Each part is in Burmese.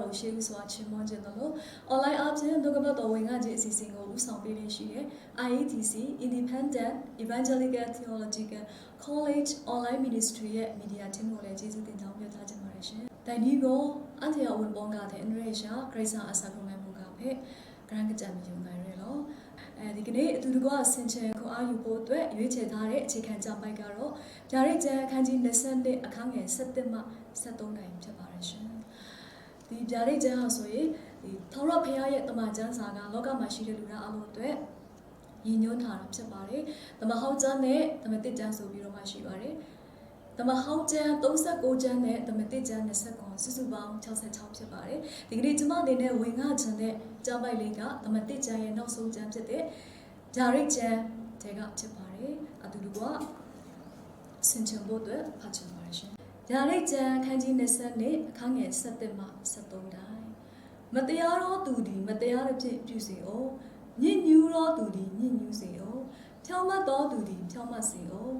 တော်ရှေးဥစွာချီးမွမ်းခြင်းတို့ online အပြင်ဒုက္ခပတ်တော်ဝင်ငါခြင်းအစီအစဉ်ကိုဦးဆောင်ပေးနေရှိတဲ့ IETC Independent Evangelical Theological College Online Ministry ရဲ့ Media Team ကိုလည်းကျေးဇူးတင်ကြောင်းပြောထားခြင်းပါတယ်ရှင်။တိုင်ဒီကိုအန်တီယာဝန်ပေါ်ကတဲ့အန်ရေရှာဂရိတ်ဆာအစာကုံနိုင်မှုကပဲဂရန်ကကြံမြုံနိုင်ရလောဒီကနေ့အတူတကွဆင်ချင်ခွန်အားယူဖို့အတွက်ရွေးချယ်ထားတဲ့အခြေခံကြပိုက်ကတော့ဗျာဒိတ်ကျမ်းအခန်းကြီး20အခန်းငယ်17မှ73နိုင်ဖြစ်ပါတယ်ရှင်။ဒီဗျာဒိတ်ကျမ်းဟာဆိုရင်ဒီထာဝရဘုရားရဲ့တမန်ကျမ်းစာကလောကမှာရှိတဲ့လူသားအလုံးအတွက်ရည်ညွှန်းထားတာဖြစ်ပါတယ်။တမန်ဟောင်းကျမ်းနဲ့တမန်တစ်ကျမ်းဆိုပြီးတော့မှရှိပါတယ်။တမန်ဟောင်းကျမ်း39ကျမ်းနဲ့တမန်တစ်ကျမ်း29စုစုပေါင်း66ဖြစ်ပါတယ်။ဒီကနေ့ကျွန်မအနေနဲ့ဝင်ငါချင်တဲ့ကျမ်းပိုက်လေးကတမန်တစ်ကျမ်းရဲ့နောက်ဆုံးကျမ်းဖြစ်တဲ့ဂျာရိတ်ကျမ်းတွေကဖြစ်ပါတယ်။အတူတူကဆင်ခြင်ဖို့အတွက်ဖတ်ချင်ပါတယ်ရှင်။ဂျာရိတ်ကျမ်းအခန်းကြီး20အခန်းငယ်17မှ73တိုင်းမတရားသောသူသည်မတရားသဖြင့်ပြုစေအောင်ညစ်ညူးသောသူသည်ညစ်ညူးစေအောင်ဖြောင့်မတ်သောသူသည်ဖြောင့်မတ်စေအောင်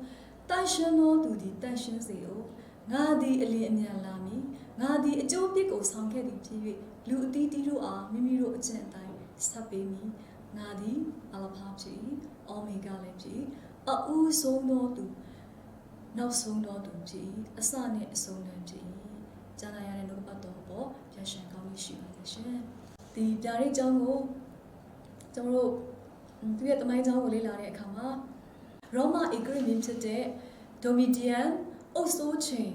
တန်ရှင်းသောသူသည်တန်ရှင်းစေအောင်ငါသည်အလင်းအမြန်လာမည်ငါသည်အကျိုးပြစ်ကိုဆောင်ခဲ့သည်ဖြစ်၍လူအသီးသီးတို့အားမိမိတို့အကျင့်အတိုင်းဆက်ပေးမည်ငါသည်အလဖာဖြစ်အောမေဂလည်းဖြစ်အဦးဆုံးသောသူနောက်ဆုံးသောသူဖြစ်အစနှင့်အဆုံးလည်းဖြစ်ကျမ်းစာရတဲ့နှုတ်ပတ်တော်ပေါ်ပြန်ရှင်းကောင်းလို့ရှိပါတယ်ရှင်ဒီဗျာဒိတ်ကျောင်းကိုကျွန်တော်တို့သူရဲ့တမိုင်းကျောင်းကိုလေ့လာတဲ့အခါမှာရောမဧကရာမင်းဖြစ်တဲ့ဒိုမီဒီယန်အုပ်စိုးချိန်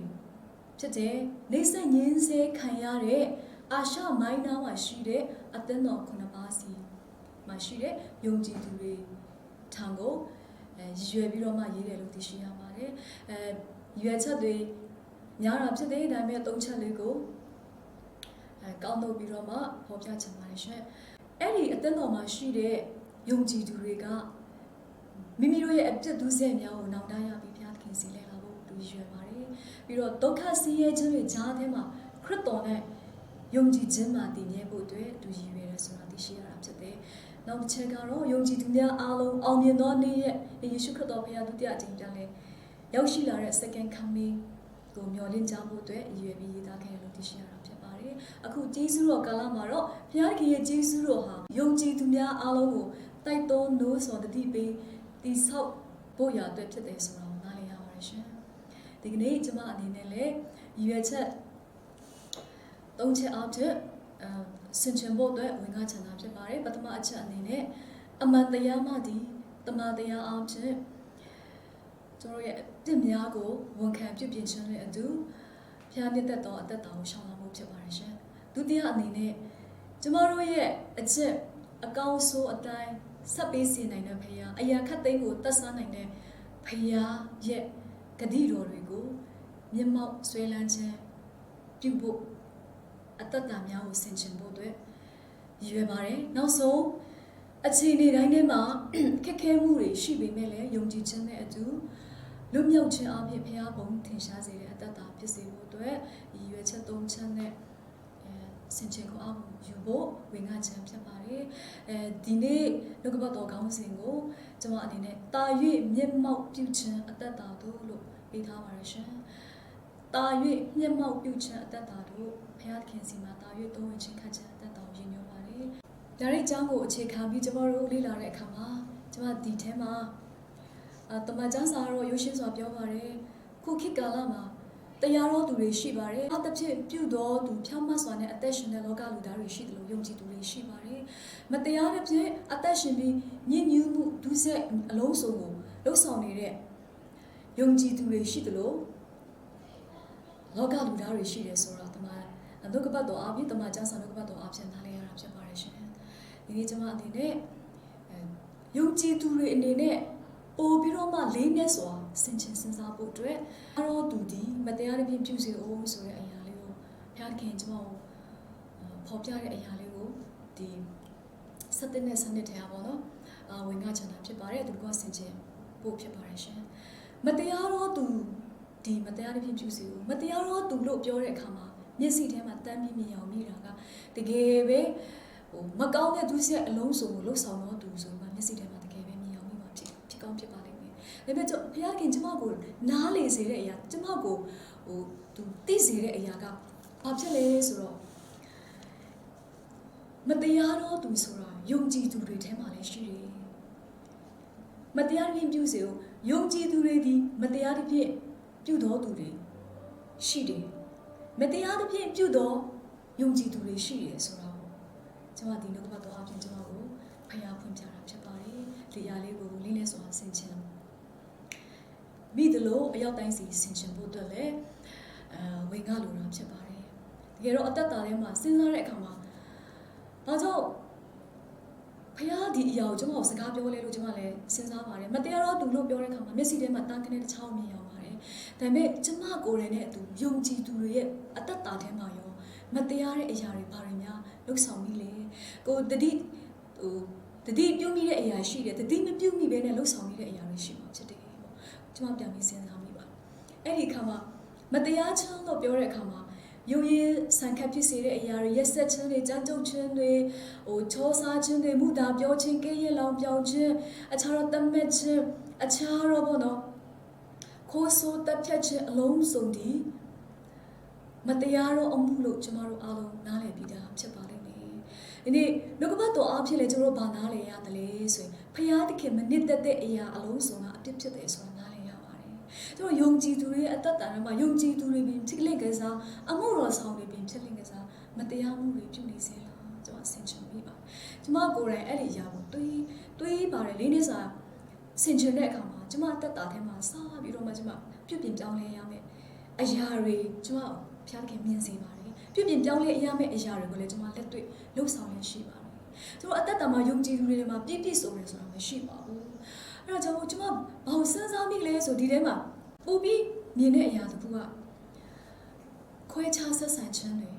ဖြစ်တဲ့နေဆက်ညင်းဆဲခံရတဲ့အာရှမိုင်းနားမှာရှိတဲ့အသင်းတော်9ပါးစီမှာရှိတဲ့ယုံကြည်သူတွေထံကိုရွယ်ပြီးတော့မှရေးတယ်လို့သိရှိရပါတယ်ရွယ်ချက်တွေများတာဖြစ်တဲ့ဒါပေမဲ့၃ချက်လေးကိုကောင်းတော့ပြီးတော့မှဖော်ပြချင်ပါတယ်ရှင်အဲ့ဒီအသင်းတော်မှာရှိတဲ့ယုံကြည်သူတွေကမိမိတို့ရဲ့အပြစ်ဒုစရိုက်များကိုနောင်တရပြီးဘုရားသခင်စီလဲလာဖို့သူရွယ်ပါတယ်ပြီးတော့ဒုက္ခဆင်းရဲခြင်းတွေကြားထဲမှာခရစ်တော်နဲ့ယုံကြည်ခြင်းမှာတည်မြဲဖို့အတွက်သူရည်ရွယ်တယ်ဆိုတာသိရှိရတာဖြစ်တယ်နောက်တစ်ချက်ကတော့ယုံကြည်သူများအားလုံးအောင်မြင်သောနေ့ရက်ယေရှုခရစ်တော်ဘုရားဒုတိယအကြိမ်ပြန်လဲရောက်ရှိလာတဲ့ second coming ကိုမျှော်လင့်ကြဖို့အတွက်ရည်ရွယ်ပြီးရေးသားခဲ့တယ်လို့သိရှိရတာဖြစ်ပါတယ်အခုဂျေဇုတော်ကာလမှာတော့ဘုရားခင်ရဲ့ဂျေဇုတော်ဟာယုံကြည်သူများအားလုံးကိုတိုက်တွန်းနိုးဆော်တတိပေးတိဆောက်ဖို့ရအတွက်ဖြစ်တယ်ဆိုတာကိုနားလည်ရပါတယ်ရှင်ဒီကနေ့ကျွန်မအနေနဲ့လည်းရည်ရွယ်ချက်၃ချက်အောက်ထက်ဆင်ခြင်ဖို့အတွက်ဝင်ကားချင်တာဖြစ်ပါတယ်ပထမအချက်အနေနဲ့အမှန်တရားမှဒီတမန်တရားအောက်ထက်ကျွန်တော်ရဲ့အပြစ်များကိုဝန်ခံပြုပြင်ခြင်းနဲ့အတူဖျားမြင့်သက်သောအသက်တာကိုရှောင်လာမှုဖြစ်ပါတယ်ရှင်ဒုတိယအနေနဲ့ကျွန်တော်တို့ရဲ့အချက်အကောင်းဆုံးအတိုင်းဆက်ပေးစေနိုင်တဲ့ဖခင်အရာခတ်သိမ်းကိုတတ်ဆန်းနိုင်တဲ့ဖခင်ရဲ့ဂတိတော်တွေကိုမျက်မှောက်ဆွဲလန်းခြင်းပြုဖို့အသက်တာများကိုဆင်ခြင်ဖို့အတွက်ရည်ရွယ်ပါတယ်နောက်ဆုံးအခြေအနေတိုင်းထဲမှာခက်ခဲမှုတွေရှိပေမဲ့လည်းယုံကြည်ခြင်းနဲ့အတူလွတ်မြောက်ခြင်းအပြင်ဖခင်ဘုံထင်ရှားစေတဲ့အသက်တာဖြစ်စေဖို့အတွက်ရည်ရွယ်ချက်၃ချက်နဲ့ဆင်ခြင်ကိုအားယူဖို့ဝင်ငါခြင်းဖြစ်ပါတယ်ဒီနေ့နှုတ်ကပတ်တော်ခေါင်းစဉ်ကိုကျွန်မအနေနဲ့တာ၍မျက်မှောက်ပြုခြင်းအသက်တာတို့လို့ပေးထားပါတယ်ရှင်တာ၍မျက်မှောက်ပြုခြင်းအသက်တာတို့ဘုရားသခင်စီမှာတာ၍သုံးဝင်ခြင်းခတ်ခြင်းအသက်တာကိုရည်ညွှန်းပါတယ်ဒါရိတ်ကျောင်းကိုအခြေခံပြီးကျွန်တော်တို့လေ့လာတဲ့အခါမှာကျွန်မဒီထဲမှာတမန်ကျမ်းစာတော့ရိုးရှင်းစွာပြောပါတယ်ခုခေတ်ကာလမှာတရားတော်သူတွေရှိပါတယ်အသက်ဖြစ်ပြုတော်သူဖြောင့်မတ်စွာနဲ့အသက်ရှင်တဲ့လောကလူသားတွေရှိတယ်လို့ယုံကြည်သူတွေရှိပါတယ်မတရားတဲ့ဖြင့်အသက်ရှင်ပြီးညစ်ညူးမှုဒုစရိုက်အလုံးစုံကိုလှုပ်ဆောင်နေတဲ့ယုံကြည်သူတွေရှိတယ်လို့လောကလူသားတွေရှိတယ်ဆိုတော့တမန်နှုတ်ကပတ်တော်အပြင်တမန်ကျမ်းစာနှုတ်ကပတ်တော်အပြင်နားလည်ရတာဖြစ်ပါတယ်ရှင်ဒီနေ့ကျွန်မအနေနဲ့ယုံကြည်သူတွေအနေနဲ့ပို့ပြီးတော့မှလေးမျက်စွာဆင်ခြင်စဉ်းစားဖို့အတွက်အရောသူဒီမတရားတဲ့ပြုစေအောင်ဆိုတဲ့အရာလေးကိုဘုရားခင်ကျွန်တော်ဖော်ပြတဲ့အရာလေးကိုဒီ7နဲ့7ထဲပါတော့ဝင်ငါချန်တာဖြစ်ပါတယ်သူကဆင်ခြင်ဖို့ဖြစ်ပါတယ်ရှင်မတရားတော့သူဒီမတရားတဲ့ပြုစေအောင်မတရားတော့သူလို့ပြောတဲ့အခါမှာမျက်စိထဲမှာတမ်းပြီးမြင်အောင်မိတာကတကယ်ပဲမကောင်းတဲ့သူဆက်အလုံးစုံကိုလှုပ်ဆောင်တော့သူဆိုမှမျက်စိထဲမှာတကယ်ပဲမြင်အောင်မိမှာဖြစ်ကောင်းဖြစ်ပါလိမ့်မယ်ဒါပေမဲ့ဘုရားခင်ကျွန်မကိုနားလေစေတဲ့အရာကျွန်မကိုသူသိစေတဲ့အရာကဘာဖြစ်လဲဆိုတော့ မတရားတော့သူဆိုတာယုံကြည်သူတွေထဲမှာလည်းရှိတယ်မတရားဖြင့်ပြုစေကိုယုံကြည်သူတွေဒီမတရားဖြင့်ပြုတော်သူတွေရှိတယ်မတရားဖြင့်ပြုတော်ယုံကြည်သူတွေရှိတယ်ဆိုတော့ကျွန်မဒီနှုတ်ကပတ်တော်အပြင်ကျွန်မကိုဖျားဖွင့်ပြတာဖြစ်ပါတယ်လေယာလေးကိုလေးနဲ့ဆိုတာဆင်ခြင်မိသလိုအရောက်တိုင်းစီဆင်ခြင်ဖို့အတွက်လည်းဝင်ကလိုတာဖြစ်ပါတယ်တကယ်တော့အသက်တာထဲမှာစဉ်းစားတဲ့အခါမှာဘာကြောင့်ဖျားဒီအရာကိုကျွန်မကိုစကားပြောလဲလို့ကျွန်မလည်းစဉ်းစားပါတယ်မတရားတော့သူလို့ပြောတဲ့အခါမှာမျက်စိထဲမှာတန်းကနေတစ်ချောင်းမြင်ရောက်ပါတယ်ဒါပေမဲ့ကျွန်မကိုယ်တိုင်နဲ့အတူယုံကြည်သူတွေရဲ့အသက်တာထဲမှာရောမတရားတဲ့အရာတွေဘာတွေများလှုပ်ဆောင်မိလဲကိုတတိပြုမိတဲ့အရာရှိတယ်တတိမပြုမိဘဲနဲ့လှုပ်ဆောင်မိတဲ့အရာတွေရှိမှာဖြစ်တယ်ပေါ့ကျွန်မပြန်ပြီးစဉ်းစားမိပါအဲ့ဒီအခါမှာမတရားချမ်းလို့ပြောတဲ့အခါမှာယုံရည်ဆန်ခတ်ဖြစ်စေတဲ့အရာတွေရက်ဆက်ခြင်းတွေကြမ်းကြုတ်ခြင်းတွေချောစားခြင်းတွေမူတာပြောခြင်းကဲရဲလောင်ပြောင်းခြင်းအခြားတော့တတ်မဲ့ခြင်းအခြားတော့ပေါ့နော်ခိုးဆိုးတပ်ဖြတ်ခြင်းအလုံးစုံဒီမတရားတော့အမှုလို့ကျမတို့အားလုံးနားလည်ပြီးသားဖြစ်ပါလိမ့်မယ်ဒီနေ့နှုတ်ကပတ်တော်အားဖြင့်လည်းကျမတို့ဘာနားလည်ရတယ်လဲဆိုရင်ဖျားသခင်မနစ်သက်တဲ့အရာအလုံးစုံကအပြစ်ဖြစ်တယ်ဆိုတာနားလည်ရပါတယ်ကျမတို့ယုံကြည်သူတွေရဲ့အသက်တာထဲမှာယုံကြည်သူတွေပင်ဖြစ်လင့်ကစားအမှုတော်ဆောင်တွေပင်ဖြစ်လင့်ကစားမတရားမှုတွေပြုနေစေလားကျမဆင်ခြင်မိပါကျမကိုယ်တိုင်အဲ့ဒီအရာကိုတွေးပါတယ်လေးနေ့စာဆင်ခြင်တဲ့အခါမှာကျမအသက်တာထဲမှာစားပြီးတော့မှကျမပြုပြင်ပြောင်းလဲရမယ်အရာတွေကျမဖျားခင်မြင်စေပါတယ်ပြုပြင်ပြောင်းလဲရမယ့်အရာတွေကိုလည်းကျွန်မလက်တွေ့လှုပ်ဆောင်ရရှိပါတယ်ကျွန်တော်အသက်တာမှာယုံကြည်သူတွေမှာပြည့်စုံတယ်ဆိုတာမရှိပါဘူးအဲ့တော့ကျွန်မဘာလို့စဉ်းစားမိလဲဆိုဒီထဲမှာပို့ပြီးမြင်တဲ့အရာတစ်ခုကခွဲခြားဆက်ဆံခြင်းတွေ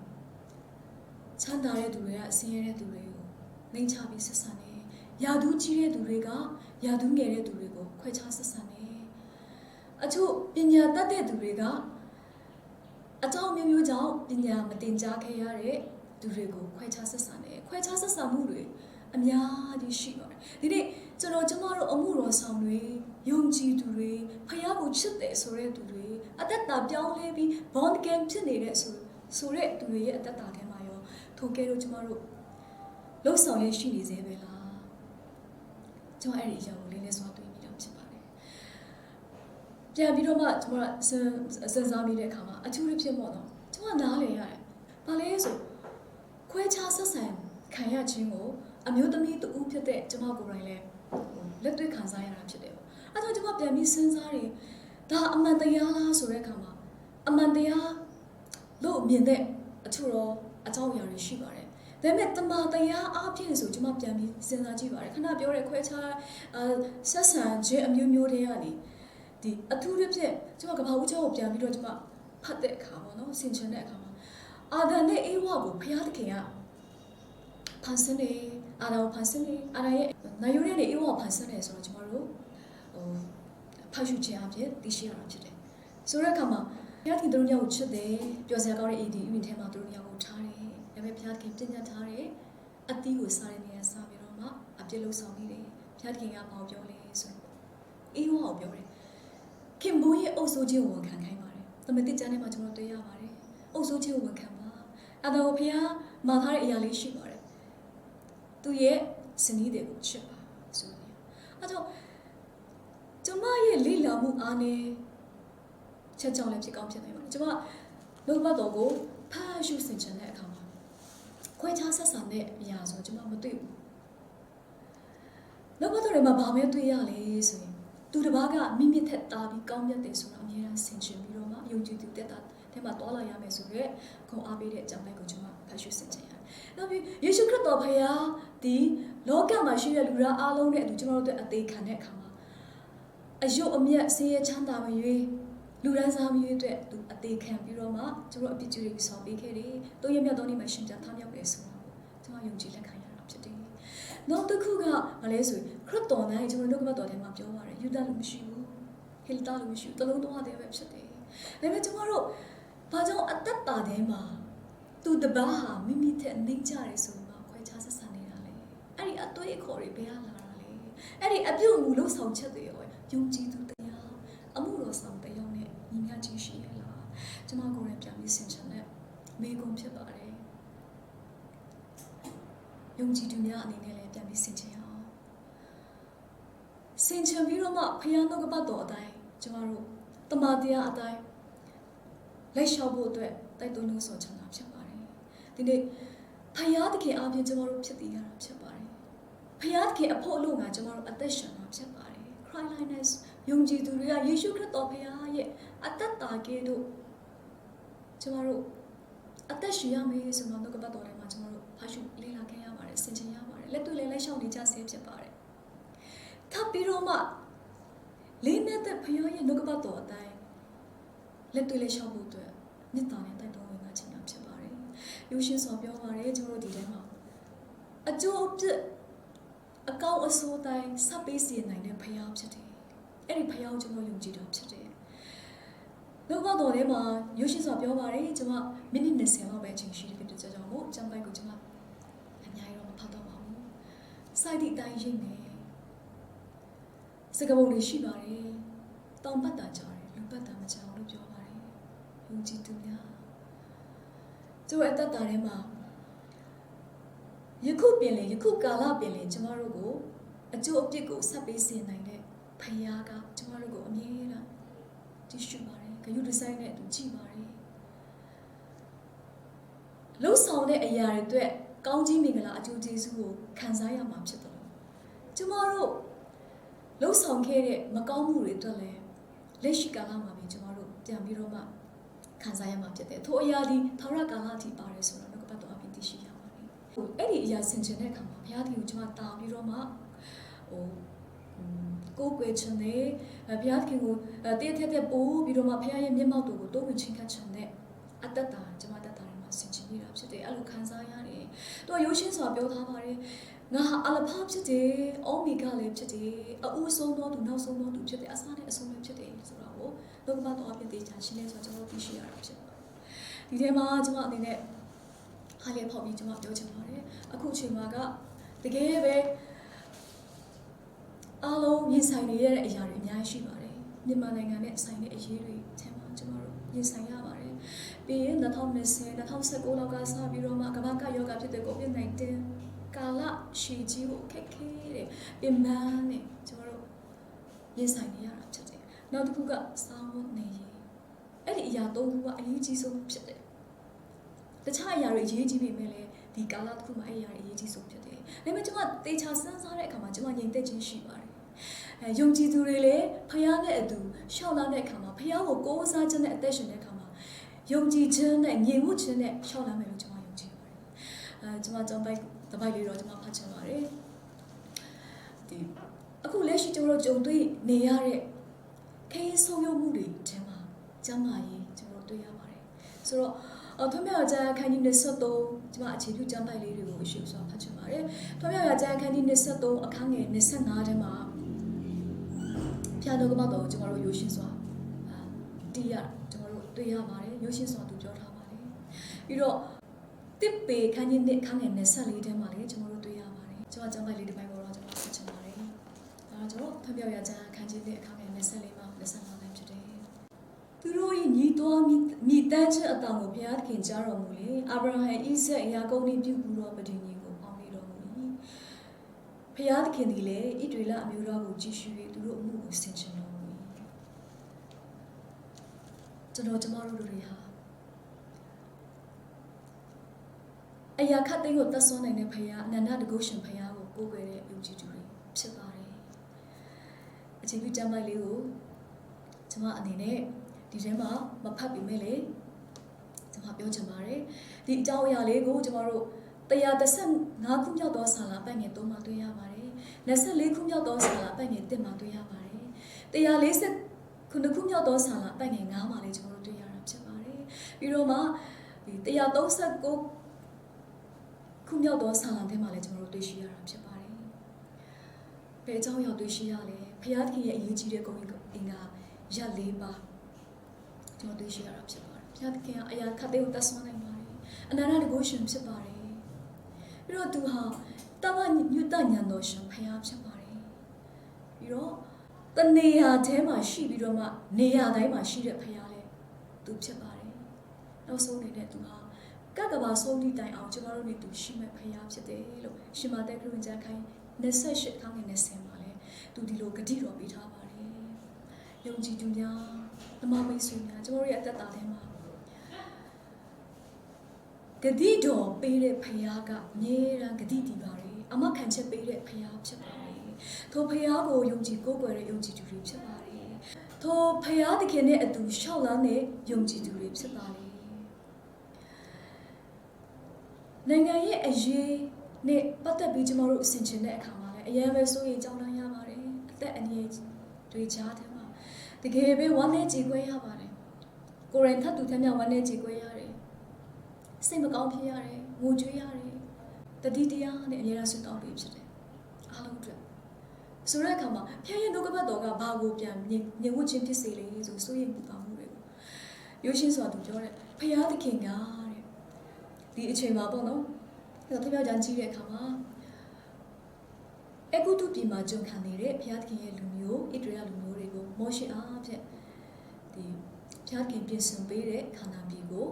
ချမ်းသာတဲ့သူတွေကအဆင်းရဲတဲ့သူတွေကိုနှိမ်ချပြီးဆက်ဆံတယ်ယာဒူးကြီးတဲ့သူတွေကယာဒူးငယ်တဲ့သူတွေကိုခွဲခြားဆက်ဆံတယ်အချို့ပညာတတ်တဲ့သူတွေကအကြောင်းမျိုးမျိုးကြောင့်ပညာမတင်ကြားခဲ့ရတဲ့သူတွေကိုခွဲခြားဆက်ဆံတယ်ခွဲခြားဆက်ဆံမှုတွေအများကြီးရှိပါတယ်ဒီနေ့ကျမတို့အမှုတော်ဆောင်တွေယုံကြည်သူတွေဖခင်ကိုချစ်တယ်ဆိုတဲ့သူတွေအသက်တာပြောင်းလဲပြီး born again ဖြစ်နေတဲ့ဆိုတဲ့သူတွေရဲ့အသက်တာထဲမှာရောထိုကဲတော့ကျမတို့လှုပ်ဆောင်ရရှိနေသေးပဲလားကျမအဲ့ဒီအရာကိုလေးလေးစွာတွေ့မိတာဖြစ်ပါတယ်ပြန်ပြီးတော့မှကျမစဉ်းစားမိတဲ့အခါမှာအထူးသဖြင့်ပေါ့နော်ကျမနားလည်ရတယ်ဘာလဲဆိုခွဲခြားဆက်ဆံခံရခြင်းကိုအမျိုးသမီးတူဖြစ်တဲ့ကျမကိုယ်တိုင်လည်းလက်တွေ့ခံစားရတာဖြစ်တယ်ပေါ့အဲ့တော့ကျမပြန်ပြီးစဉ်းစားတယ်ဒါအမှန်တရားလားဆိုတဲ့အခါမှာအမှန်တရားလို့မြင်တဲ့အထူးတော့အကြောင်းအရာတွေရှိပါတယ်ဒါပေမဲ့တမန်တရားအဖြစ်ဆိုကျမပြန်ပြီးစဉ်းစားကြည့်ပါတယ်ခဏပြောတဲ့ခွဲခြားဆက်ဆံခြင်းအမျိုးမျိုးတွေကနေဒီအထူးသဖြင့်ကျမကဘာဦးချောကိုပြန်ပြီးတော့ကျမဖတ်တဲ့အခါပေါ့နော်ဆင်ခြင်တဲ့အခါမှာအာဒံနဲ့အေဝါကိုဘုရားသခင်ကဖန်ဆင်းတယ်အာဒံကိုဖန်ဆင်းတယ်အာဒံရဲ့နာယိုရဲ့အေဝါကိုဖန်ဆင်းတယ်ဆိုတော့ကျမတို့ဖတ်ရှုခြင်းအဖြစ်သိရှိရတာဖြစ်တယ်ဆိုတဲ့အခါမှာဘုရားသခင်တို့ညောင်ကိုချစ်တယ်ပျော်စရာကောင်းတဲ့ AD ဥယျာဉ်ထဲမှာတို့ညောင်ကိုထားတယ်ဒါပေမဲ့ဘုရားသခင်ပြညတ်ထားတယ်အသီးကိုစားတဲ့နေရာစားပြီးတော့မှအပြစ်လုံးဆောင်နေတယ်ဘုရားသခင်ကဘာပြောလဲဆိုတော့အေဝါကိုပြောတယ်ခင်ဘိုးရဲ့အုပ်စိုးခြင်းကိုဝန်ခံခိုင်းပါတယ်။သမတိကျမ်းထဲမှာကျွန်တော်တွေ့ရပါတယ်။အုပ်စိုးခြင်းကိုဝန်ခံပါ။အဲ့တော့ဘုရားမှာထားတဲ့အရာလေးရှိပါတယ်။သူရဲ့ဇနီးတွေကိုချစ်ပါဆိုတယ်။အဲ့တော့ကျွန်မရဲ့လိလာမှုအားနဲ့ချက်ကြောင်လည်းဖြစ်ကောင်းဖြစ်နိုင်ပါတယ်။ကျွန်မလောကဘတော်ကိုဖာရှုဆင်ခြင်တဲ့အခါမှာခွဲခြားဆက်ဆံတဲ့အရာဆိုကျွန်မမတွေ့ဘူး။လောကဘတော်တွေမှာဘာပဲတွေ့ရလဲဆိုရင်သူတစ်ပါးကမိမိထက်တာပြီးကောင်းမြတ်တယ်ဆိုတာအမြဲတမ်းဆင်ခြင်ပြီးတော့မှယုံကြည်သူတက်တာထဲမှာတွာလာရမယ်ဆိုတော့ခွန်အားပေးတဲ့အကြောင်းလေးကိုကျွန်မဖတ်ရှုဆင်ခြင်ရတယ်။နောက်ပြီးယေရှုခရစ်တော်ဖခင်ဒီလောကမှာရှိတဲ့လူသားအားလုံးနဲ့အတူကျွန်တော်တို့အသေးခံတဲ့အခါမှာအယုတ်အမြတ်ဆင်းရဲချမ်းသာမရွေးလူဒန်းစားမရွေးအတွက်သူအသေးခံပြီးတော့မှကျွန်တော်အပြစ်တွေဆောင်ပေးခဲ့တယ်။တုံးရမြတ်သောနေ့မှာရှင်ပြန်ထမြောက်တယ်ဆိုတာကိုကျွန်တော်ယုံကြည်လက်ခံရတာဖြစ်တယ်။နောက်တစ်ခုကဘာလဲဆိုရင်ခရစ်တော်နိုင်ကျွန်တော်တို့ကတော်ထဲမှာပြောပါတယ်ယူဒလူမရှိဘူးဟေလတာလူမရှိဘူးတလုံးတော့တဲ့ပဲဖြစ်တယ်ဒါပေမဲ့ကျွန်တော်တို့ဘာကြောင့်အသက်တာထဲမှာသူတပားဟာမိမိထက်နှိမ့်ကြတယ်ဆိုမှခွဲခြားဆက်ဆံနေတာလေအဲ့ဒီအသွေးအခေါ်တွေဘယ်ဟာလာတာလဲအဲ့ဒီအပြုတ်မှုလို့ဆောင်ချက်တွေရောယုံကြည်သူတရားအမှုတော်ဆောင်တရားနဲ့ညီမျှခြင်းရှိရလားကျွန်မကိုယ်တိုင်ပြန်ပြီးဆင်ခြင်တဲ့မိကုံဖြစ်ပါတယ် ယုံကြည်သူများအနေနဲ့လည်းပြန်ပြီးဆင်ခြင်အောင်ဆင်ခြင်ပြီးတော့မှဖခင်နှုတ်ကပတ်တော်အတိုင်းကျမတို့တမန်တရားအတိုင်းလက်လျှောက်ဖို့အတွက်တိုက်တွန်းလို့ဆိုချင်တာဖြစ်ပါတယ်ဒီနေ့ဖခင်သခင်အားဖြင့်ကျမတို့ဖြစ်တည်ရတာဖြစ်ပါတယ်ဖခင်သခင်အဖို့လို့ငါကျမတို့အသက်ရှင်တာဖြစ်ပါတယ် Christ-likeness ယုံကြည်သူတွေကယေရှုခရစ်တော်ဖခင်ရဲ့အသက်တာကဲ့သို့ကျမတို့အသက်ရှင်ရမယ်ဆိုတော့နှုတ်ကပတ်တော်ထဲမှာကျမတို့ဖတ်ရှုလေ့လာခဲ့ရပါတယ်ဆင်ခြင်ရပါတယ်လက်တွေ့လည်းလိုက်ရှောက်နေကြဆဲဖြစ်ပါတယ်ထပ်ပြီးတော့မှလေးနေတဲ့ဖခင်ရဲ့နှုတ်ကပတ်တော်အတိုင်းလက်တွေ့လည်းရှောက်ဖို့အတွက်မြတ်တာနဲ့တိုက်တွန်းဝင်လာခြင်းဖြစ်ပါတယ်ယုရှင်စွာပြောပါတယ်ကျမတို့ဒီထဲမှာအကျိုးအပြစ်အကောင်းအဆိုးတိုင်းစပ်ပေးစီနိုင်တဲ့ဖခင်ဖြစ်တယ်အဲ့ဒီဖခင်ကိုကျမတို့ယုံကြည်တာဖြစ်တယ်နှုတ်ကပတ်တော်ထဲမှာယုရှင်စွာပြောပါတယ်ကျမမိနစ်20လောက်ပဲအချိန်ရှိတယ်ဖြစ်တဲ့ကြောင့်မို့ကျမ်းပိုက်ကိုကျမအများကြီးတော့မဖတ်တော့ပါဘူးစိုက်သည့်အတိုင်းရိပ်မယ်စကားပုံတွေရှိပါတယ်တောင်ပတ်တာကြားတယ်လူပတ်တာမကြားဘူးလို့ပြောပါတယ်ယုံကြည်သူများကျိုးအသက်တာထဲမှာယခုပင်လေယခုကာလပင်လေကျမတို့ကိုအကျိုးအပြစ်ကိုဆက်ပေးစေနိုင်တဲ့ဖခင်ကကျမတို့ကိုအမြဲတမ်းကြည့်ရှုပါတယ်ဂရုတစိုက်နဲ့အတူကြည့်ပါတယ်လှုပ်ဆောင်တဲ့အရာတွေအတွက်ကောင်းကြီးမင်္ဂလာအကျိုးကျေးဇူးကိုခံစားရမှာဖြစ်တယ်ကျမတို့လှုပ်ဆောင်ခဲ့တဲ့မကောင်းမှုတွေအတွက်လည်းလက်ရှိကာလမှာပဲကျမတို့ပြန်ပြီးတော့မှခံစားရမှာဖြစ်တယ်ထိုအရာဒီထာဝရကာလအထိပါတယ်ဆိုတော့နှုတ်ကပတ်တော်အပြင်သိရှိရပါတယ်အဲ့ဒီအရာဆင်ခြင်တဲ့အခါမှာဘုရားသခင်ကိုကျမတာပြီးတော့မှကိုယ်ကွယ်ခြင်းနဲ့ဘုရားသခင်ကိုတည့်တဲ့ပို့ပြီးတော့မှဘုရားရဲ့မျက်မှောက်တော်ကိုတိုးဝင်ချင်းခတ်ခြင်းနဲ့အတ္တတာကျမတတ်တာတွေမှာဆင်ခြင်နေတာဖြစ်တယ်အဲ့လိုခံစားရတယ်တော့ရိုးရှင်းစွာပြောထားပါတယ်ငါဟာအလဖဖြစ်တယ်အောမီဂါလည်းဖြစ်တယ်အဦးဆုံးသောသူနောက်ဆုံးသောသူဖြစ်တယ်အစားနဲ့အဆုံးလည်းဖြစ်တယ်ဆိုတော့လောကဘတော်အပြင်တေချာရှင်းနေဆိုတော့ကျွန်တော်သိရှိရတာဖြစ်ပါတယ်ဒီထဲမှာကျွန်မအနေနဲ့ဟာလေဖောက်ပြီးကျွန်မပြောချင်ပါတယ်အခုအချိန်မှာကတကယ်ပဲအားလုံးရင်ဆိုင်နေရတဲ့အရာတွေအများကြီးရှိပါတယ်မြန်မာနိုင်ငံနဲ့ဆိုင်တဲ့အရေးတွေထဲမှာကျွန်တော်တို့ရင်ဆိုင်ရပါတယ်ပြီးရင်2020 2019လောက်ကစပြီးတော့မှကမ္ဘာကယောဂဖြစ်တဲ့ COVID-19 ကာလရှည်ကြီးကိုခက်ခဲတဲ့ပြင်ပန်းနဲ့ကျွန်တော်တို့ရင်ဆိုင်နေရတာဖြစ်တယ်နောက်တစ်ခုကစာဝတ်နေရေးအဲ့ဒီအရာသုံးခုကအရေးကြီးဆုံးဖြစ်တယ်တခြားအရာတွေအရေးကြီးပေမဲ့လည်းဒီကာလတစ်ခုမှာအဲ့ဒီအရာတွေအရေးကြီးဆုံးဖြစ်တယ်ဒါပေမဲ့ကျွန်မတေချာစမ်းစားတဲ့အခါမှာကျွန်မငြိမ်သက်ခြင်းရှိပါတယ်ယုံကြည်သူတွေလည်းဖခင်နဲ့အတူရှောက်လာတဲ့အခါမှာဖခင်ကိုကိုးစားခြင်းနဲ့အသက်ရှင်တဲ့အခါမှာယုံကြည်ခြင်းနဲ့ငြိမ်ဝှက်ခြင်းနဲ့ရှောက်လာမယ်လို့ကျွန်မယုံကြည်ပါတယ်ကျွန်မကြောင့်တပိုက်လေးတော့ကျွန်မဖတ်ချင်ပါတယ်ဒီအခုလက်ရှိကျွန်တော်တို့ကြုံတွေ့နေရတဲ့ခရီးဆုံးယုံမှုတွေထဲမှာကျမ်းမာရေးကျွန်တော်တွေ့ရပါတယ်ဆိုတော့ထွန်းမြောက်ကျမ်းခန်းကြီး23ကျွန်မအခြေပြုကျမ်းပိုက်လေးတွေကိုအရှိစွာဖတ်ချင်ပါတယ်ထွန်းမြောက်ကျမ်းခန်းကြီး23အခန်းငယ်25ထဲမှာဖျားတော်ကမတော်ကျွန်တော်တို့ရိုးရှင်းစွာတည်ရကျွန်တော်တို့တွေ့ရပါတယ်ရိုးရှင်းစွာသူပြောထားပါတယ်ပြီးတော့တစ်ပေခန်းကြီးနဲ့ခန်းငယ်24ထဲမှာလည်းကျွန်တော်တို့တွေ့ရပါတယ်ကျွန်တော်ကျမ်းပိုက်လေးတစ်ပိုက်ပေါ်တော့ကျွန်တော်ဖတ်ချင်ပါတယ်ဒါတော့ကျွန်တော်ထွန်းမြောက်ကျမ်းခန်းကြီးနဲ့အခန်းငယ်24မှာ25ပိုင်းဖြစ်တယ်သူတို့၏ညီတော်မိတန်းချင်းအတောင်ကိုဘုရားသခင်ကြားတော်မူလေအာဗြဟံဣဇက်ယာကုပ်နှင့်ပြုပူသောပဋိညာဉ်ကိုအောင်လေတော်မူ၏ဘုရားသခင်သည်လည်းဣသရေလအမျိုးသားကိုကြည်ရှု၍သူတို့အမှုကိုဆင်ခြင်တော်မူ၏ကျမတို့တွေဟာအရာခတ်သိမ်းကိုတတ်ဆွမ်းနိုင်တဲ့ဘုရားအနန္တတကုရှင်ဘုရားကိုကိုးကွယ်တဲ့ယုံကြည်သူတွေဖြစ်ပါတယ်အခြေပြုကျမ်းပိုက်လေးကိုကျမအနေနဲ့ဒီထဲမှာမဖတ်ပြီးမဲ့လေကျွန်မပြောချင်ပါတယ်ဒီအကြောင်းအရာလေးကိုကျွန်တော်တို့135ခုမြောက်သောဆာလာပတ်ငယ်3မှာတွေ့ရပါတယ်24ခုမြောက်သောဆာလာပတ်ငယ်1မှာတွေ့ရပါတယ်140ခုနှစ်ခုမြောက်သောဆာလာပတ်ငယ်9မှာလည်းကျွန်တော်တို့တွေ့ရတာဖြစ်ပါတယ်ပြီးတော့မှဒီ139ခုမြောက်သောဆာလာထဲမှာလည်းကျွန်တော်တို့တွေ့ရှိရတာဖြစ်ပါတယ်ဘယ်အကြောင်းအရာတွေ့ရှိရလဲဘုရားသခင်ရဲ့အရေးကြီးတဲ့ဂုဏ်အင်္ဂါရပ်၄ပါးကျွန်တော်တွေ့ရှိရတာဖြစ်ပါတယ်ဘုရားသခင်ကအရာခတ်တဲ့ကိုတတ်ဆွမ်းနိုင်ပါတယ်အနန္တတကုရှင်ဖြစ်ပါတယ်ပြီးတော့သူဟာတမညွတ်တညံတော်ရှင်ဘုရားဖြစ်ပါတယ်ပြီးတော့တနေရာထဲမှာရှိပြီးတော့မှနေရာတိုင်းမှာရှိတဲ့ဘုရားလေသူဖြစ်ပါတယ်နောက်ဆုံးနေတဲ့သူဟာ các cái bà sâu đi tại áo cho bà đi tụ xí mẹ phải áp chết đấy lo xí mà tại cái người cha khai nè sai shit khang nè xem mà đấy tụ đi lo cái đi rồi bị thả bà đấy dùng chỉ chung nhau mà mấy suy nha cho bà đi tại ta thế mà cái đi đó bây giờ phải áp cả nhẹ ra cái đi bà đấy ama khăn chết bây giờ phải áp chết bà đấy thôi phải áp cô dùng chỉ cô quay dùng chỉ chủ rip chết bà đấy thôi phải áp thì cái này tụ sau là này dùng chỉ chủ rip chết bà đấyနိုင်ငံရဲ့အရေးနဲ့ပတ်သက်ပြီးကျမတို့အဆင်ခြင်တဲ့အခါမှာလည်းအရင်ပဲစိုးရိမ်ကြောက်လန့်ရပါတယ်အသက်အန္တရာယ်တွေကြားထဲမှာတကယ်ပဲဝမ်းနည်းကြေကွဲရပါတယ်ကိုယ်တိုင်ထပ်တူထပ်မြောက်ဝမ်းနည်းကြေကွဲရတယ်စိတ်မကောင်းဖြစ်ရတယ်ငိုကြွေးရတယ်တတိတရားနဲ့အများအားဆွတောင်းပေးဖြစ်တယ်အားလုံးအတွက်ဆိုတဲ့အခါမှာဖျက်ရင်ဒုက္ခဘတ်တော်ကဘာကိုပြန်ညင်ဝတ်ခြင်းဖြစ်စေလေဆိုစိုးရိမ်ပူပန်မှုတွေကိုရုပ်ရှင်ဆိုတာသူပြောတယ်ဖျားသခင်ကဒီအချိန်မှာပေါ့နော်အဲ့တော့ထပြောကြကြည့်တဲ့အခါမှာအခုတူပြည်မှာကြုံခံနေတဲ့ဘုရားသခင်ရဲ့လူမျိုးဣသရေလလူမျိုးတွေကိုမောရှေအားဖြင့်ဒီဘုရားသခင်ပြင်ဆင်ပေးတဲ့ခန္ဓာပြည်ကို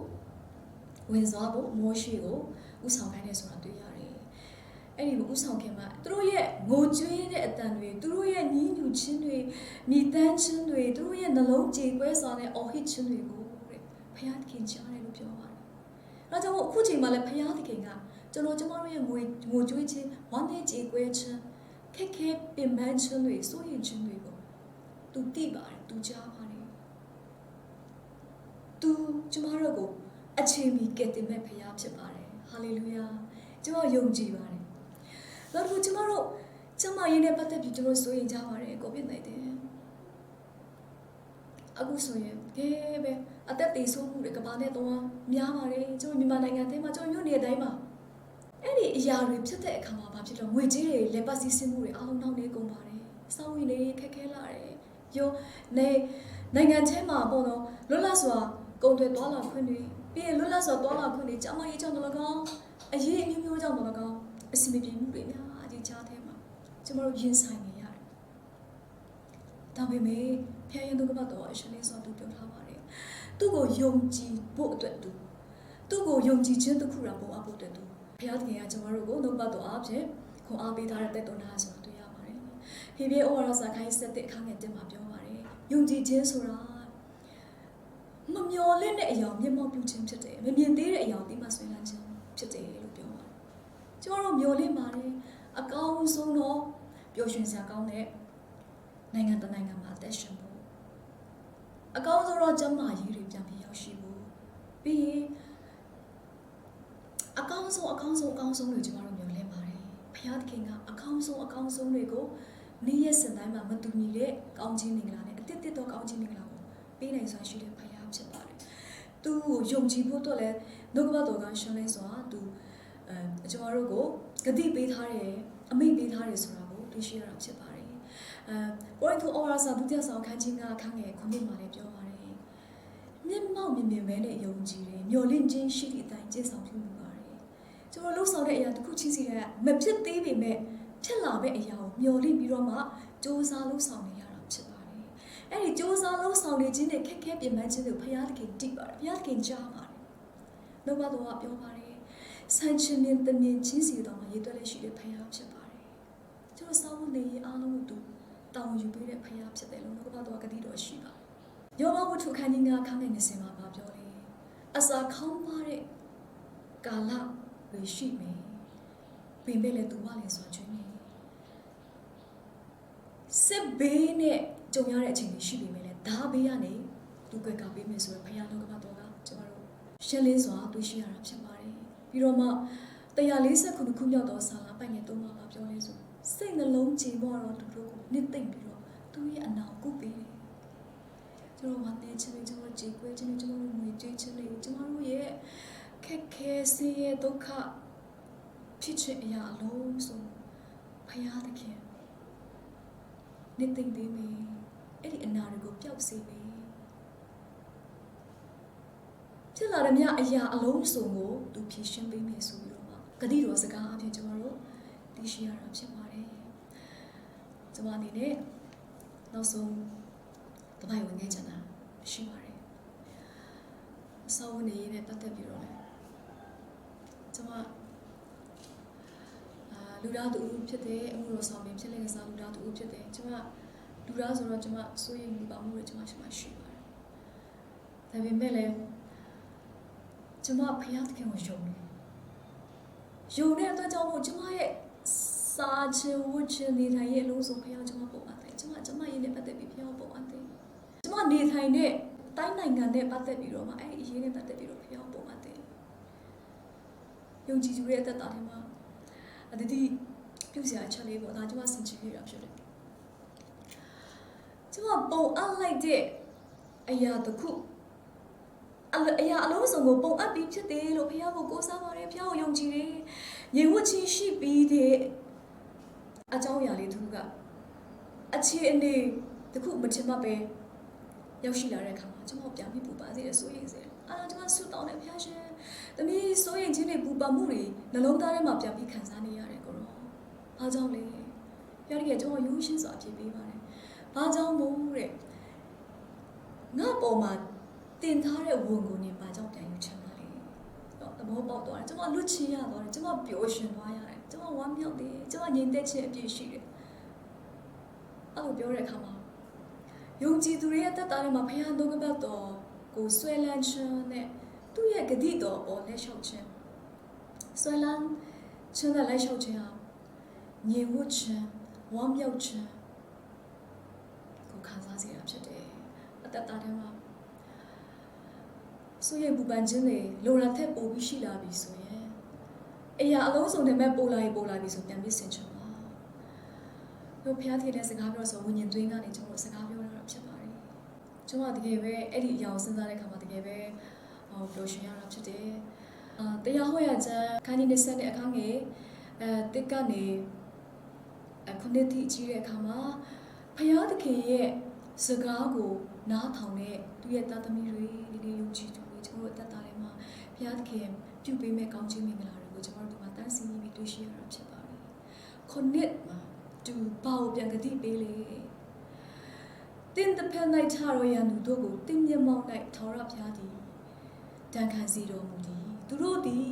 ဝင်စားဖို့မောရှေကိုဥဆောင်ခိုင်းတယ်ဆိုတာတွေ့ရတယ်။အဲ့ဒီဥဆောင်ခင်မှာသူတို့ရဲ့ငိုကြွေးတဲ့အတန်တွေသူတို့ရဲ့ညှဉ်းညူခြင်းတွေမိတမ်းခြင်းတွေသူတို့ရဲ့နှလုံးကြေကွဲစွာနဲ့အော်ဟစ်ခြင်းတွေကိုတဲ့ဘုရားသခင်ကြားတယ်လို့ပြောပါတယ်။ဒါကြောင့်အခုချိန်မှာလည်းဘုရားသခင်ကကျွန်တော်တို့ရဲ့ငိုကြွေးခြင်းဝမ်းနည်းကြေကွဲခြင်းခက်ခဲပင်ပန်းခြင်းတွေစိုးရိမ်ခြင်းတွေကိုသူသိပါတယ်သူကြားပါတယ်သူကျမတို့ကိုအချိန်မီကယ်တင်မဲ့ဘုရားဖြစ်ပါတယ်ဟာလေလုယာကျွန်တော်ယုံကြည်ပါတယ်နောက်တစ်ခုကျွန်တော်တို့ကျမရင်းနဲ့ပတ်သက်ပြီးကျွန်တော်စိုးရိမ်ကြပါတယ်ကိုပြစ်နေတယ်အခုဆိုရင်ကဲပဲအသက်သေးဆုံးမှုတွေကဘာနဲ့တော့များပါတယ်ကျွန်တော်မြန်မာနိုင်ငံထဲမှာကျွန်တော်မြို့နယ်တိုင်းမှာအဲ့ဒီအရာတွေဖြစ်တဲ့အခါမှာဘာဖြစ်တော့ငွေကြေးတွေလက်ပတ်စီးဆင်းမှုတွေအားလုံးနောက်နေကုန်ပါတယ်။စောင်းဝင်နေခက်ခဲလာတယ်။ရောနိုင်ငံချင်းမှာပေါ့နော်လွတ်လပ်စွာကုန်သွယ်သွားလာခွင့်တွေပြီးရင်လွတ်လပ်စွာသွားလာခွင့်တွေကျမကြီးကြောင့်တော့ကောင်းအရေးအမျိုးမျိုးကြောင့်တော့ကောင်းအစီအမပြေမှုတွေအများကြီးကြားထဲမှာကျမတို့ရင်ဆိုင်နေရတယ်။ဒါပေမဲ့ဖျားရင်ဒုက္ခပတ်တော်အရှင်လေးဆိုသူပြောထားပါတယ်။သူ့ကိုယုံကြည်ဖို့အတွက်သူ့ကိုယုံကြည်ခြင်းတစ်ခုရာပေါ်အပ်ဖို့အတွက်သူဘုရားသခင်ကကျွန်တော်တို့ကိုနှုတ်ပတ်တော်အဖြစ်ခွန်အားပေးထားတဲ့တက်တော်နာဆိုတာတွေ့ရပါတယ်။ဟေဘရဲဩဝါဒစာခိုင်း7အခန်းငယ်1မှာပြောပါတယ်။ယုံကြည်ခြင်းဆိုတာမမျော်လင့်တဲ့အရာမျက်မှောက်ပြုခြင်းဖြစ်တယ်။မမြင်သေးတဲ့အရာသိမှဆွေးနွေးခြင်းဖြစ်တယ်လို့ပြောပါတယ်။ကျွန်တော်တို့မျော်လင့်ပါတယ်။အကောင်းဆုံးတော့ပျော်ရွှင်စရာကောင်းတဲ့နိုင်ငံတစ်နိုင်ငံမှာအသက်ရှင်ဖို့အကောင်းဆုံးတော့ကျန်းမာရေးတွေပြန်ပြီးရောက်ရှိဖို့ပြီးရင်အကောင်းဆုံးတွေကျွန်တော်တို့မျှော်လင့်ပါတယ်။ဘုရားသခင်ကအကောင်းဆုံးတွေကိုနေ့ရက်စဉ်တိုင်းမှာမတူညီတဲ့ကောင်းခြင်းမင်္ဂလာနဲ့အတစ်တစ်သောကောင်းခြင်းမင်္ဂလာကိုပေးနိုင်စွာရှိတဲ့ဘုရားဖြစ်ပါတယ်။သူ့ကိုယုံကြည်ဖို့တော့လည်းနှုတ်ကပတ်တော်ကရှင်းလင်းစွာသူကျွန်တော်တို့ကိုဂတိပေးထားတယ်အမိန့်ပေးထားတယ်ဆိုတာကိုသိရှိရတာဖြစ်ပါတယ်။ကိုရိန္သုဩဝါဒစာဒုတိယဆောင်ခန်းကြီး9အခန်းငယ်9မှာလည်းပြောပါတယ်။မျက်မှောက်မြင်မြင်ပဲနဲ့ယုံကြည်တယ်မျှော်လင့်ခြင်းရှိတဲ့အတိုင်းကျင့်ဆောင်ပြုမှုကျွန်တော်လှုပ်ဆောင်တဲ့အရာတစ်ခုချင်းစီကမဖြစ်သေးပေမဲ့ဖြစ်လာမယ့်အရာကိုမျှော်လင့်ပြီးတော့မှစူးစမ်းလှုပ်ဆောင်နေရတာဖြစ်ပါတယ်။အဲ့ဒီစူးစမ်းလှုပ်ဆောင်နေခြင်းနဲ့ခက်ခဲပြင်ပန်းခြင်းကိုဘုရားသခင်တည်ပါတယ်။ဘုရားသခင်ကြားပါတယ်။နှုတ်ကတော်ကပြောပါတယ်။ဆန်ချင်းမြင်တမြင်ချင်းစီတော်မှာရည်သွက်လက်ရှိတဲ့ဘုရားဖြစ်ပါတယ်။ကျွန်တော်စောင့်နေရအားလုံးကိုသူတောင်းယူပေးတဲ့ဘုရားဖြစ်တယ်လို့နှုတ်ကတော်ကတည်တော်ရှိပါတယ်။ယောဘဝတ္ထုခန်းကြီး9ခန်းငယ်20မှာပြောလေ။အစာခေါင်းပါတဲ့ကာလတွေရှိမယ်ပင်ပဲလေသူမလည်းဆိုချွေးမယ်စစ်ဘေးနဲ့ကြုံရတဲ့အချိန်တွေရှိပေမဲ့လည်းဒါဘေးကနေသူကွက်ကပေးမယ်ဆိုတော့ဘုရားလောကမှာတော့ကကျွန်တော်တို့ရှင်းလင်းစွာတွေ့ရှိရတာဖြစ်ပါတယ်ပြီးတော့မှ149ခုမြောက်သောစာလပိုင်ငယ်3မှာပြောလဲဆိုစိတ်နှလုံးကြေမွတော့သူတို့ကိုနှစ်သိမ့်ပြီးတော့သူရဲ့အနာကိုပေးတယ်ကျွန်တော်ဝမ်းနည်းခြင်းတွေကျွန်တော်ကြေကွဲခြင်းတွေကျွန်တော်ငွေကြေးခြင်းတွေကျွန်တော်တို့ရဲ့ခက်ခဲစေရဲ့ဒုက္ခဖြစ်ချင်အရာအလုံးစုံဘုရားသခင်နေသိမ့်ပေးမယ်အဲ့ဒီအနာတွေကိုပျောက်စေမယ်ဖြစ်လာတဲ့မြအရာအလုံးစုံကိုသူဖြည့်ရှင်းပေးမယ်ဆိုပြီးတော့မှဂတိတော်စကားအဖြစ်ကျွန်တော်တို့သိရှိရတာဖြစ်ပါတယ်ကျွန်မအနေနဲ့နောက်ဆုံးတပိုင်ဝင်ခဲ့ချင်တာရှိပါတယ်အစောဝင်နေနဲ့ပတ်သက်ပြီးတော့လည်း ကျွန်မလူသားတူဖြစ်တဲ့အမှုတော်ဆောင်နေဖြစ်နေတဲ့စာလူသားတူဖြစ်တယ်ကျွန်မလူသားဆိုတော့ကျွန်မစိုးရိမ်မှုပါမှုတွေကျွန်မရှိပါတယ်ဒါပေမဲ့လည်းကျွန်မဖျားသခင်ကိုယုံတယ်ယုံတဲ့အတွက်ကြောင့်မို့ကျွန်မရဲ့စာချင်ဝတ်ချင်နေထိုင်ရဲ့အလုံးစုံဖျားကျွန်မပုံအပ်တယ်ကျွန်မရဲ့နဲ့ပတ်သက်ပြီးဖျားပုံအပ်တယ်ကျွန်မနေထိုင်တဲ့တိုင်းနိုင်ငံနဲ့ပတ်သက်ပြီးတော့မှအဲ့ဒီအရေးနဲ့ပတ်သက်ပြီးတော့ဖျားပုံအပ်တယ်ယုံကြည်သူရဲ့အသက်တာထဲမှာအတတိပြုစရာအချက်လေးပေါ့ဒါကျွန်မဆင်ခြင်ပြရဖြစ်တယ်ကျွန်မပုံအပ်လိုက်တဲ့အရာတစ်ခုအရာအလုံးစုံကိုပုံအပ်ပြီးဖြစ်တယ်လို့ဖျားကိုကိုးစားပါတယ်ဖျားကိုယုံကြည်တယ်ငြိမ်ဝှက်ခြင်းရှိပြီးတဲ့အကြောင်းအရာလေးတစ်ခုကအခြေအနေတစ်ခုမချင်မှပဲရောက်ရှိလာတဲ့အခါမှာကျွန်မပြန်ပြီးပူပါစေတယ်ဆိုရင်အဲ့တော့ကျွန်မဆူတောင်းတယ်ဖျားရှင်တမီးဆိုရင်ချင်းတွေပူပါမှုတွေနှလုံးသားထဲမှာပြန်ပြီးခံစားနေရတယ်ကိုရောဘာကြောင့်လဲဖျားတကယ်ကျွန်တော်ရိုးရှင်းစွာအဖြစ်ပေးပါတယ်ဘာကြောင့်မို့တဲ့ငါပေါ်မှာတင်ထားတဲ့ဝန်ကိုနေဘာကြောင့်ပြန်ယူချင်တာလဲတော့သဘောပေါက်သွားတယ်ကျွန်မလွတ်ချင်ရသွားတယ်ကျွန်မပျော်ရွှင်သွားရတယ်ကျွန်မဝမ်းမြောက်တယ်ကျွန်မငြိမ်သက်ခြင်းအပြည့်ရှိတယ်အဲ့လိုပြောတဲ့အခါမှာယုံကြည်သူတွေရဲ့တက်တာတွေမှာဖခင်တို့ကပတ်တော်ကိုဆွဲလန်းခြင်းနဲ့သူ့ရဲ့ဂတိတော်ပေါ်လက်လျှောက်ခြင်းဆွဲလန်းခြင်းနဲ့လက်လျှောက်ခြင်းဟာငြိမ်ဝှက်ခြင်းဝမ်းမြောက်ခြင်းကိုခံစားစေရဖြစ်တယ်အသက်တာထဲမှာဆိုရင်ဘူပန်ခြင်းတွေလိုရာထက်ပိုပြီးရှိလာပြီဆိုရင်အရာအလုံးစုံတွေမဲ့ပိုလာပြီဆိုပြန်ပြီးဆင်ခြင်ပါတို့ဖျားထည့်တဲ့စကားပြောဆိုဝิญဉ်သွင်းကနေကျွန်တော်စကားပြောရတာဖြစ်ပါတယ်ကျွန်တော်တကယ်ပဲအဲ့ဒီအရာကိုစဉ်းစားတဲ့အခါမှာတကယ်ပဲပျော်ရွှင်ရတာဖြစ်တယ်တရားဟောရခြင်းခန်းကြီး20တဲ့အခန်းငယ်တစ်ကနေခုနှစ်ထိကြီးတဲ့အခါမှာဖျားသခင်ရဲ့စကားကိုနားထောင်တဲ့သူရဲ့သားသမီးတွေဒီယုံကြည်သူတွေကျွန်တော်တို့အသက်တာထဲမှာဘုရားသခင်ပြုပေးမဲ့ကောင်းချီးမင်္ဂလာတွေကိုကျွန်တော်တို့ဒီမှာတန်းစီပြီးတွေ့ရှိရတာဖြစ်ပါတယ်။ခုနှစ်မှာသူဘာကိုပြန်ဂတိပေးလေ။တင်းတစ်ဖက်၌ချရောရန်သူတို့ကိုတင်းမျက်မှောက်၌ထောရဘုရားသည်တန်ခံစီတော်မူသည်။သူတို့သည်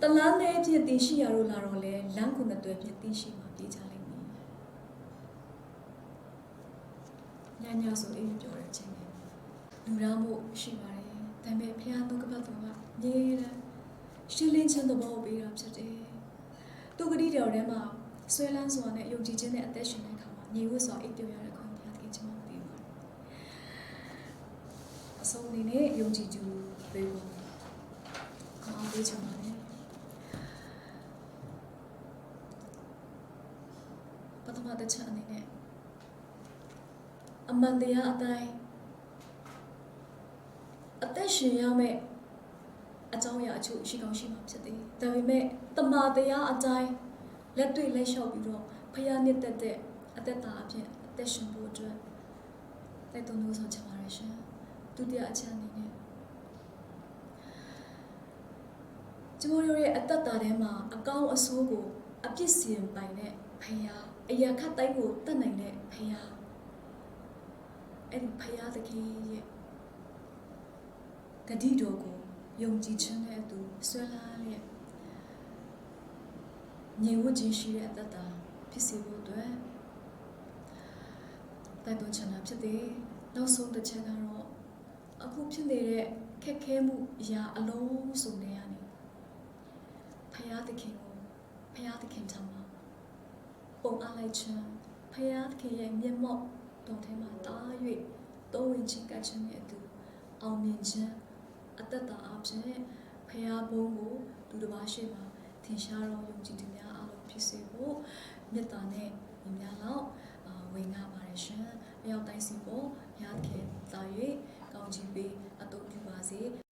တလန်းလေးဖြင့်တင်ရှိရလို့လာတော့လေလမ်းခုနှစ်တွဲဖြင့်တင်ရှိမှာပြေးကြလိမ့်မယ်။ညာဆိုအေးပြောတဲ့အချိန်နဲ့လူရမ်းဖို့ရှိပါတယ်။ဒါပေမဲ့ဖခင်တို့ကပတ်တော်ကငြိမ်းတယ်ရှင်းလင်းခြင်းသဘောပေးတာဖြစ်တယ်။သူဂတိတော်ထဲမှာဆွဲလန်းစွာနဲ့ယုံကြည်ခြင်းနဲ့အသက်ရှင်တဲ့အခါမှာညီဝတ်စွာအိပ်ပျော်ရတဲ့ခွင့်ဖခင်ကျွန်တော်ပေးပါတယ်။အဆုံးအနေနဲ့ယုံကြည်သူတွေကိုခေါင်းပေးချင်ပါတယ်။ပထမတစ်ချက်အနေနဲ့အမှန်တရားအတိုင်းအသက်ရှင်ရမယ့်အကြောင်းအရာအချို့ရှိကောင်းရှိမှာဖြစ်တယ်။ဒါပေမဲ့တမန်တရားအတိုင်းလက်တွေ့လက်လျှောက်ပြီးတော့ဖခင်နဲ့တက်တဲ့အသက်တာအဖြစ်အသက်ရှင်ဖို့အတွက်တိုက်တွန်းလို့ဆိုချင်ပါတယ်ရှင်။ဒုတိယအချက်အနေနဲ့ကျွန်တော်တို့ရဲ့အသက်တာထဲမှာအကောင်းအဆိုးကိုအပြစ်စီရင်ပိုင်တဲ့ဖခင်အရာခတ်တိုင်းကိုတတ်နိုင်တဲ့ဖခင်အဲ့ဒီဖခင်သခင်ရဲ့ဂတိတော်ကိုယုံကြည်ခြင်းနဲ့အတူဆွဲလန်းရဲ့ညီဝတ်ခြင်းရှိတဲ့အတ္တတာဖြစ်စေဖို့အတွက်တိုက်တွန်းချင်တာဖြစ်တယ်။နောက်ဆုံးတစ်ချက်ကတော့အခုဖြစ်နေတဲ့ခက်ခဲမှုအရာအလုံးစုံတွေကနေဖခင်သခင်ကိုဖခင်သခင်ထံမှာပုံအားလိုက်ခြင်းဖခင်သခင်ရဲ့မျက်မှောက်တော်ထဲမှာတား၍တိုးဝင်ချစ်ကပ်ခြင်းနဲ့အတူအောင်မြင်ခြင်းအတ္တတာအဖြစ်ဖခင်ဘုန်းကိုသူတစ်ပါးရှိမှထင်ရှားသောယုံကြည်သူများအားလုံးဖြစ်စေဖို့မေတ္တာနဲ့ညီများလောက်ဝင်ငါပါတယ်ရှင်။အရောက်တိုင်းစီဖို့ဘုရားခင်သာ၍ကောင်းချီးပေးအတုပြုပါစေ။